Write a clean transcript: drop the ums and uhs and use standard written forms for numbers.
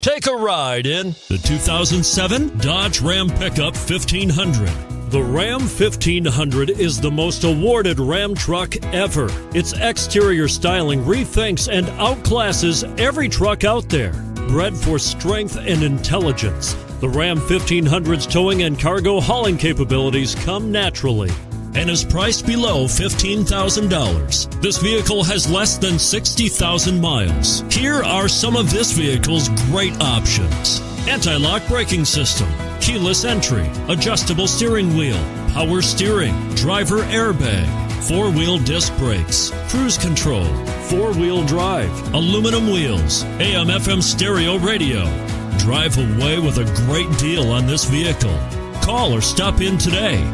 Take a ride in the 2007 Dodge Ram Pickup 1500. The Ram 1500 is the most awarded Ram truck ever. Its exterior styling rethinks and outclasses every truck out there. Bred for strength and intelligence, the Ram 1500's towing and cargo hauling capabilities come naturally and is priced below $15,000. This vehicle has less than 60,000 miles. Here are some of this vehicle's great options: anti-lock braking system, keyless entry, adjustable steering wheel, power steering, driver airbag, four-wheel disc brakes, cruise control, four-wheel drive, aluminum wheels, AM/FM stereo radio. Drive away with a great deal on this vehicle. Call or stop in today.